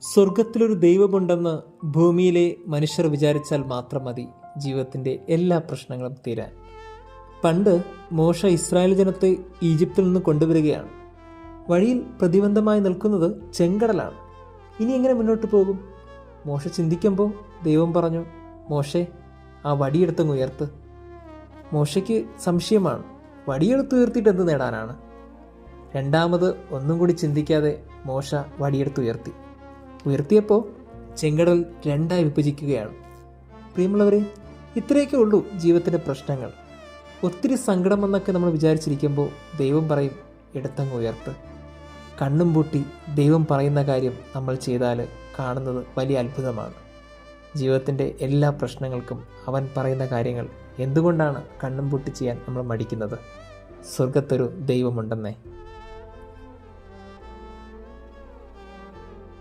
സ്വർഗത്തിലൊരു ദൈവമുണ്ടെന്ന് ഭൂമിയിലെ മനുഷ്യർ വിചാരിച്ചാൽ മാത്രം മതി ജീവിതത്തിൻ്റെ എല്ലാ പ്രശ്നങ്ങളും തീരാൻ. പണ്ട് മോശ ഇസ്രായേൽ ജനത്തെ ഈജിപ്തിൽ നിന്ന് കൊണ്ടുവരികയാണ്. വഴിയിൽ പ്രതിബന്ധമായി നിൽക്കുന്നത് ചെങ്കടലാണ്. ഇനി എങ്ങനെ മുന്നോട്ട് പോകും? മോശ ചിന്തിക്കുമ്പോൾ ദൈവം പറഞ്ഞു, മോശെ, ആ വടിയെടുത്തങ്ങ് ഉയർത്ത്. മോശയ്ക്ക് സംശയമാണ്, വടിയെടുത്ത് ഉയർത്തിയിട്ട് എന്ത് നേടാനാണ്? രണ്ടാമത് ഒന്നും കൂടി ചിന്തിക്കാതെ മോശ വടിയെടുത്ത് ഉയർത്തിയപ്പോൾ ചെങ്കടൽ രണ്ടായി വിഭജിക്കുകയാണ്. പ്രിയമുള്ളവരെ, ഇത്രയൊക്കെ ഉള്ളൂ ജീവിതത്തിൻ്റെ പ്രശ്നങ്ങൾ. ഒത്തിരി സങ്കടം എന്നൊക്കെ നമ്മൾ വിചാരിച്ചിരിക്കുമ്പോൾ ദൈവം പറയും, എടുത്തങ്ങ് ഉയർത്ത്. കണ്ണും പൂട്ടി ദൈവം പറയുന്ന കാര്യം നമ്മൾ ചെയ്താൽ കാണുന്നത് വലിയ അത്ഭുതമാണ്. ജീവിതത്തിൻ്റെ എല്ലാ പ്രശ്നങ്ങൾക്കും അവൻ പറയുന്ന കാര്യങ്ങൾ എന്തുകൊണ്ടാണ് കണ്ണും പൂട്ടി ചെയ്യാൻ നമ്മൾ മടിക്കുന്നത്? സ്വർഗത്തൊരു ദൈവമുണ്ടെന്നേ.